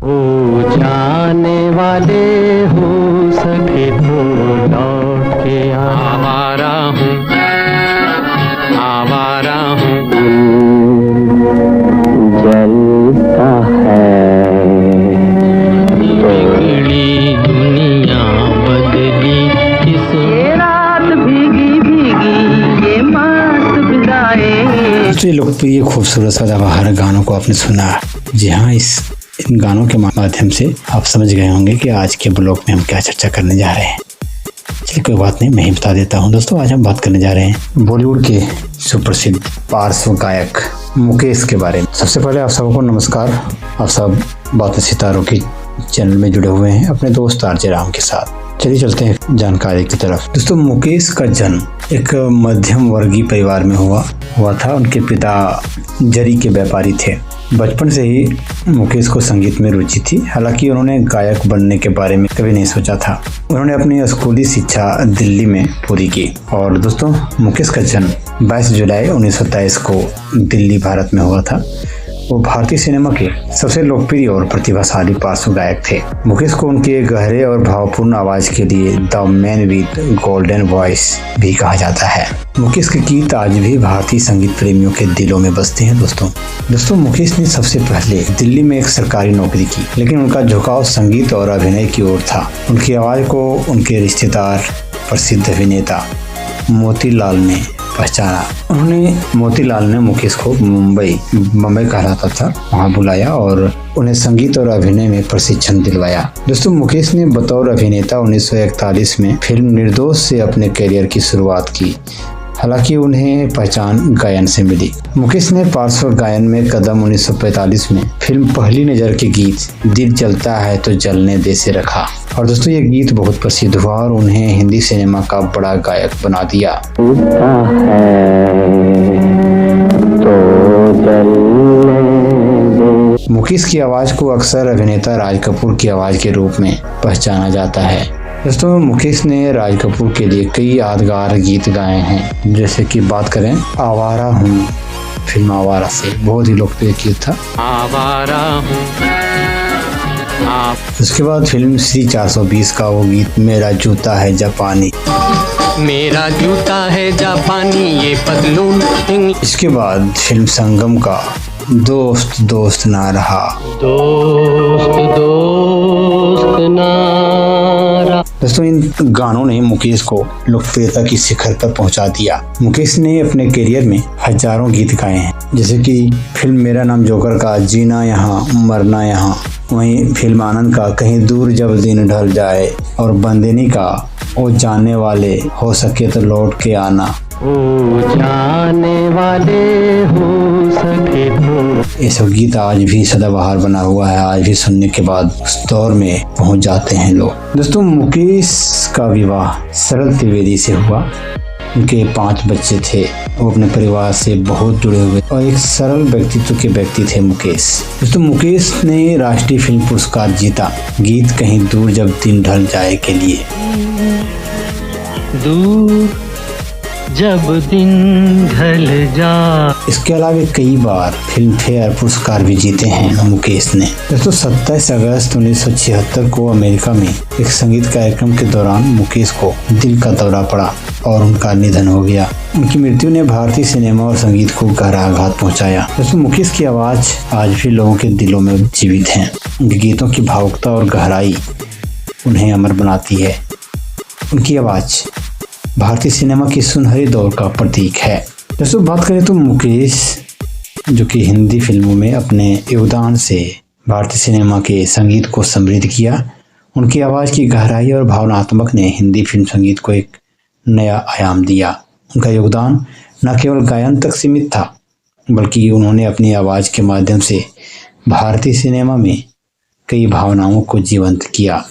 ओ जाने वाले हो सके तो लौट के आवारा हूँ, आवारा हूँ। जलता है बिगड़ी दुनिया बदली किस ये रात भीगी भीगी ये मस्त बिदाए। तो ये लोकप्रिय खूबसूरत सदाबहार गानों को आपने सुना। जी हाँ, इन गानों के माध्यम से आप समझ गए होंगे कि आज के ब्लॉग में हम क्या चर्चा करने जा रहे हैं। चलिए कोई बात नहीं, मैं ही बता देता हूँ। दोस्तों आज हम बात करने जा रहे हैं बॉलीवुड के सुप्रसिद्ध पार्श्व गायक मुकेश के बारे में। सबसे पहले आप सबको नमस्कार। आप सब बातें सितारों की चैनल में जुड़े हुए हैं अपने दोस्त आरजे राम के साथ। चलिए चलते हैं जानकारी की तरफ। दोस्तों मुकेश का जन्म एक मध्यम वर्गीय परिवार में हुआ था। उनके पिता जरी के व्यापारी थे। बचपन से ही मुकेश को संगीत में रुचि थी। हालांकि उन्होंने गायक बनने के बारे में कभी नहीं सोचा था। उन्होंने अपनी स्कूली शिक्षा दिल्ली में पूरी की। और दोस्तों मुकेश का जन्म 22 जुलाई 1923 को दिल्ली भारत में हुआ था। वो भारतीय सिनेमा के सबसे लोकप्रिय और प्रतिभाशाली पार्श्व गायक थे। मुकेश को उनके गहरे और भावपूर्ण आवाज के लिए the man with golden voice भी कहा जाता है। मुकेश के गीत आज भी भारतीय संगीत प्रेमियों के दिलों में बसते हैं। दोस्तों मुकेश ने सबसे पहले दिल्ली में एक सरकारी नौकरी की, लेकिन उनका झुकाव संगीत और अभिनय की ओर था। उनकी आवाज को उनके रिश्तेदार प्रसिद्ध अभिनेता मोतीलाल ने पहचाना। मोतीलाल ने मुकेश को मुंबई कहलाता था, वहाँ बुलाया और उन्हें संगीत और अभिनय में प्रशिक्षण दिलवाया। दोस्तों मुकेश ने बतौर अभिनेता 1941 में फिल्म निर्दोष से अपने करियर की शुरुआत की। हालांकि उन्हें पहचान गायन से मिली। मुकेश ने पार्श्व गायन में कदम 1945 में फिल्म पहली नजर के गीत दिल जलता है तो जलने दे से रखा। और दोस्तों ये गीत बहुत प्रसिद्ध हुआ और उन्हें हिंदी सिनेमा का बड़ा गायक बना दिया। मुकेश की आवाज को अक्सर अभिनेता राज कपूर की आवाज के रूप में पहचाना जाता है। दोस्तों मुकेश ने राज कपूर के लिए कई यादगार गीत गाए हैं। जैसे कि बात करें आवारा हूँ, फिल्म आवारा से बहुत ही लोकप्रिय गीत था आवारा हूँ। उसके बाद फिल्म श्री 420 का वो गीत मेरा जूता है जापानी, मेरा जूता है जापानी ये पतलून। इसके बाद फिल्म संगम का दोस्त दोस्त ना रहा, दोस्त दोस्त ना रहा। दोस्तों इन गानों ने मुकेश को लोकप्रियता की शिखर पर पहुंचा दिया। मुकेश ने अपने करियर में हजारों गीत गाए हैं, जैसे कि फिल्म मेरा नाम जोकर का जीना यहाँ मरना यहाँ, वहीं फिल्म आनंद का कहीं दूर जब दिन ढल जाए, और बंदेनी का ओ जाने वाले हो सके तो लौट के आना, ओ जाने वाले हो सके तो। ये सब गीत आज भी सदाबहार बना हुआ है। आज भी सुनने के बाद उस दौर में पहुंच जाते हैं लोग। दोस्तों मुकेश का विवाह सरल त्रिवेदी से हुआ। उनके 5 बच्चे थे। वो अपने परिवार से बहुत जुड़े हुए और एक सरल व्यक्तित्व के व्यक्ति थे मुकेश। दोस्तों मुकेश ने राष्ट्रीय फिल्म पुरस्कार जीता गीत कहीं दूर जब दिन ढल जाए के लिए। दूर जब दिन ढल जा। इसके अलावा कई बार फिल्म फेयर पुरस्कार भी जीते हैं मुकेश ने। दोस्तों 27 अगस्त 1976 को अमेरिका में एक संगीत कार्यक्रम के दौरान मुकेश को दिल का दौरा पड़ा और उनका निधन हो गया। उनकी मृत्यु ने भारतीय सिनेमा और संगीत को गहरा आघात पहुंचाया। दोस्तों मुकेश की आवाज आज भी लोगों के दिलों में जीवित है। उनके गीतों की भावुकता और गहराई उन्हें अमर बनाती है। उनकी आवाज भारतीय सिनेमा की सुनहरे दौर का प्रतीक है। दोस्तों बात करें तो मुकेश जो कि हिंदी फिल्मों में अपने योगदान से भारतीय सिनेमा के संगीत को समृद्ध किया। उनकी आवाज़ की गहराई और भावनात्मक ने हिंदी फिल्म संगीत को एक नया आयाम दिया। उनका योगदान न केवल गायन तक सीमित था, बल्कि उन्होंने अपनी आवाज़ के माध्यम से भारतीय सिनेमा में कई भावनाओं को जीवंत किया।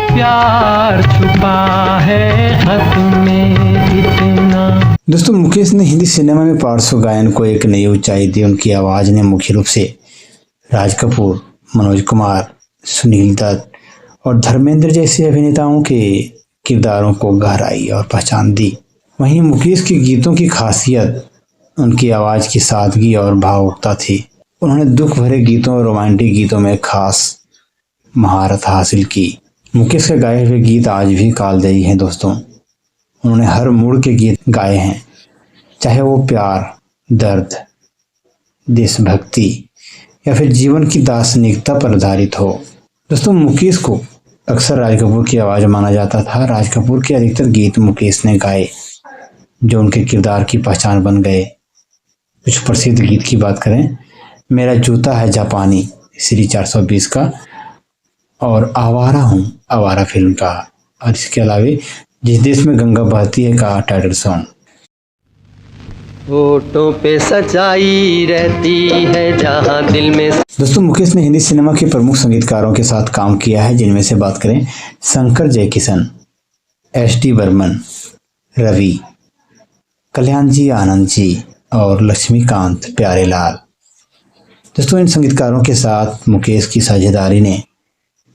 प्यार छुपा है खत में इतना। दोस्तों मुकेश ने हिंदी सिनेमा में पार्श्व गायन को एक नई ऊंचाई दी। उनकी आवाज़ ने मुख्य रूप से राज कपूर, मनोज कुमार, सुनील दत्त और धर्मेंद्र जैसे अभिनेताओं के किरदारों को गहराई और पहचान दी। वहीं मुकेश के गीतों की खासियत उनकी आवाज़ की सादगी और भावुकता थी। उन्होंने दुख भरे गीतों और रोमांटिक गीतों में खास महारत हासिल की। मुकेश के गाए हुए गीत आज भी कालजयी हैं दोस्तों। उन्होंने हर मूड के गीत गाए हैं, चाहे वो प्यार, दर्द, देशभक्ति या फिर जीवन की दार्शनिकता पर आधारित हो। दोस्तों, मुकेश को अक्सर राज कपूर की आवाज़ माना जाता था। राज कपूर के अधिकतर गीत मुकेश ने गाए, जो उनके किरदार की पहचान बन गए। कुछ प्रसिद्ध गीत की बात करें, मेरा जूता है जापानी श्री 420 का, और आवारा हूँ आवारा फिल्म का, और इसके अलावे जिस देश में गंगा बहती है का टाइटल सॉन्ग। होठों पे सच्चाई रहती है जहाँ दिल में। दोस्तों, मुकेश ने हिंदी सिनेमा के प्रमुख संगीतकारों के साथ काम किया है, जिनमें से बात करें शंकर जयकिशन, एस.डी. बर्मन, रवि, कल्याण जी आनंद जी और लक्ष्मीकांत प्यारेलाल। दोस्तों, इन संगीतकारों के साथ मुकेश की साझेदारी ने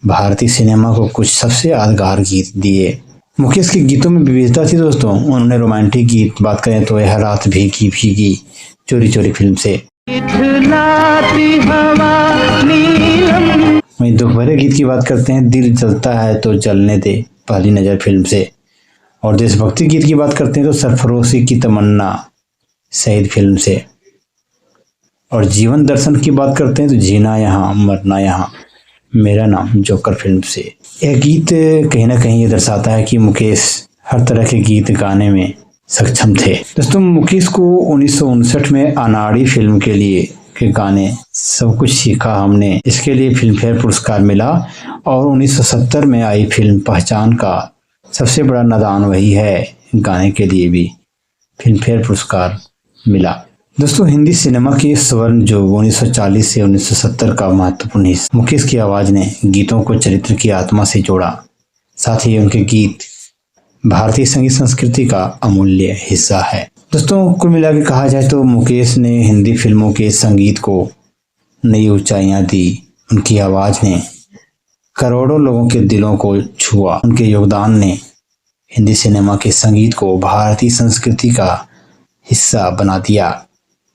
भारतीय सिनेमा को कुछ सबसे यादगार गीत दिए। मुकेश के गीतों में विविधता थी दोस्तों। उन्होंने रोमांटिक गीत बात करें तो यह रात भीगी भीगी चोरी चोरी फिल्म से, वहीं दुख भरे गीत की बात करते हैं, दिल जलता है तो जलने दे पहली नजर फिल्म से, और देशभक्ति गीत की बात करते हैं तो सरफरोशी की तमन्ना शहीद फिल्म से, और जीवन दर्शन की बात करते हैं तो जीना यहाँ मरना यहाँ मेरा नाम जोकर फिल्म से। यह गीत कहीं ना कहीं ये दर्शाता है कि मुकेश हर तरह के गीत गाने में सक्षम थे। दोस्तों, मुकेश को 1959 में अनाड़ी फिल्म के लिए के गाने सब कुछ सीखा हमने, इसके लिए फिल्म फेयर पुरस्कार मिला, और 1970 में आई फिल्म पहचान का सबसे बड़ा नादान वही है गाने के लिए भी फिल्म फेयर पुरस्कार मिला। दोस्तों, हिंदी सिनेमा के स्वर्ण युग 1940 से 1970 का महत्वपूर्ण हिस्सा मुकेश की आवाज़ ने गीतों को चरित्र की आत्मा से जोड़ा। साथ ही उनके गीत भारतीय संगीत संस्कृति का अमूल्य हिस्सा है। दोस्तों, कुल मिला के कहा जाए तो मुकेश ने हिंदी फिल्मों के संगीत को नई ऊंचाइयां दी। उनकी आवाज़ ने करोड़ों लोगों के दिलों को छुआ। उनके योगदान ने हिंदी सिनेमा के संगीत को भारतीय संस्कृति का हिस्सा बना दिया।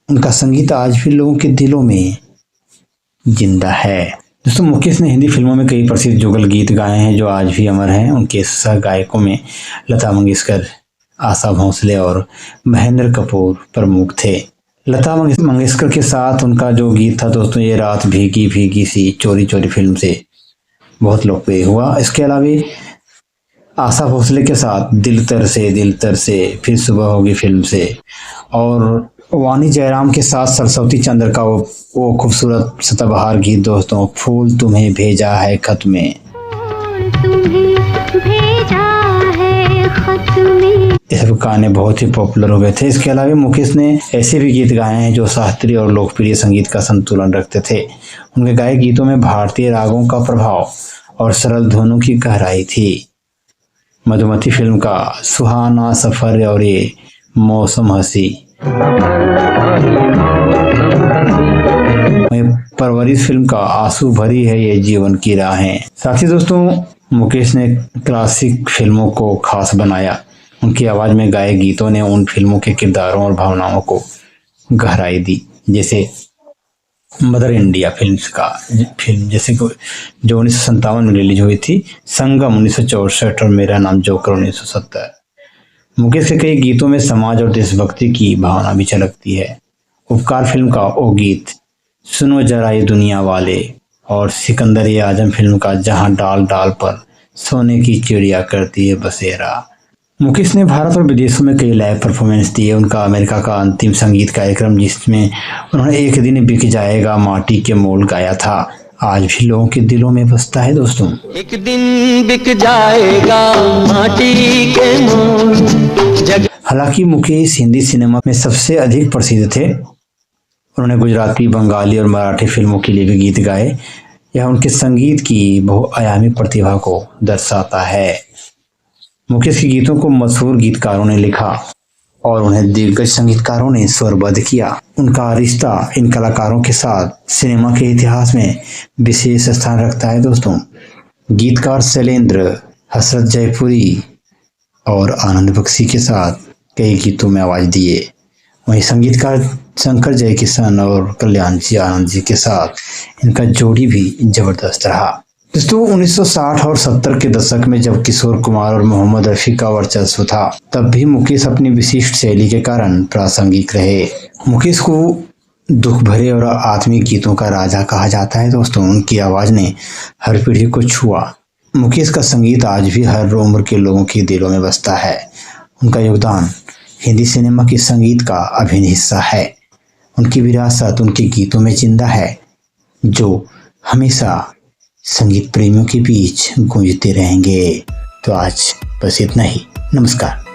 उनका संगीत आज भी लोगों के दिलों में जिंदा है। दोस्तों, मुकेश ने हिंदी फिल्मों में कई प्रसिद्ध जुगल गीत गाए हैं जो आज भी अमर हैं। उनके सह गायकों में लता मंगेशकर, आशा भोसले और महेंद्र कपूर प्रमुख थे। लता मंगेशकर के साथ उनका जो गीत था दोस्तों, ये रात भीगी भीगी सी चोरी चोरी फिल्म से बहुत लोकप्रिय हुआ। इसके अलावा आशा भोसले के साथ दिल तर से फिर सुबह होगी फिल्म से, और वानी जयराम के साथ सरस्वती चंद्र का वो खूबसूरत सदाबहार गीत दोस्तों, फूल तुम्हें भेजा है खत में। ये सब गाने बहुत ही पॉपुलर हो गए थे। इसके अलावा मुकेश ने ऐसे भी गीत गाए हैं जो शास्त्रीय और लोकप्रिय संगीत का संतुलन रखते थे। उनके गाए गीतों में भारतीय रागों का प्रभाव और सरल धुनों की गहराई थी। मधुमती फिल्म का सुहाना सफर और ये मौसम हंसी, परवरिश फिल्म का आंसू भरी है ये जीवन की राहें। साथ ही दोस्तों, मुकेश ने क्लासिक फिल्मों को खास बनाया। उनकी आवाज़ में गाए गीतों ने उन फिल्मों के किरदारों और भावनाओं को गहराई दी। जैसे मदर इंडिया फिल्म जैसे जो 1957 में रिलीज हुई थी, संगम 1964 और मेरा नाम जोकर 1970। मुकेश के कई गीतों में समाज और देशभक्ति की भावना भी झलकती है। उपकार फिल्म का ओ गीत, सुनो जरा ये दुनिया वाले, और सिकंदर ए आजम फिल्म का जहां डाल डाल पर सोने की चिड़िया करती है बसेरा। मुकेश ने भारत और विदेशों में कई लाइव परफॉर्मेंस दिए। उनका अमेरिका का अंतिम संगीत कार्यक्रम, जिसमें उन्होंने एक दिन बिक जाएगा माटी के मोल गाया था, आज भी लोगों के दिलों में बसता है दोस्तों। एक दिन बिक जाएगा माटी के मोल। हालांकि मुकेश हिंदी सिनेमा में सबसे अधिक प्रसिद्ध थे। उन्होंने गुजराती, बंगाली और मराठी फिल्मों के लिए भी गीत गाए। यह उनके संगीत की बहुआयामी प्रतिभा को दर्शाता है। मुकेश के गीतों को मशहूर गीतकारों ने लिखा और उन्हें दिग्गज संगीतकारों ने स्वरबद्ध किया। उनका रिश्ता इन कलाकारों के साथ सिनेमा के इतिहास में विशेष स्थान रखता है दोस्तों। गीतकार शैलेंद्र, हसरत जयपुरी और आनंद बख्शी के साथ कई गीतों में आवाज़ दिए। वहीं संगीतकार शंकर जयकिशन और कल्याण जी आनंद जी के साथ इनका जोड़ी भी जबरदस्त रहा। दोस्तों 1960 और 70 के दशक में जब किशोर कुमार और मोहम्मद रफ़ी का वर्चस्व था, तब भी मुकेश अपनी विशिष्ट शैली के कारण प्रासंगिक रहे। मुकेश को दुख भरे और आत्मिक गीतों का राजा कहा जाता है। दोस्तों उनकी आवाज़ ने हर पीढ़ी को छुआ। मुकेश का संगीत आज भी हर उम्र के लोगों के दिलों में बसता है। उनका योगदान हिंदी सिनेमा के संगीत का अभिन्न हिस्सा है। उनकी विरासत उनके गीतों में जिंदा है, जो हमेशा संगीत प्रेमियों के बीच गूंजते रहेंगे। तो आज बस इतना ही। नमस्कार।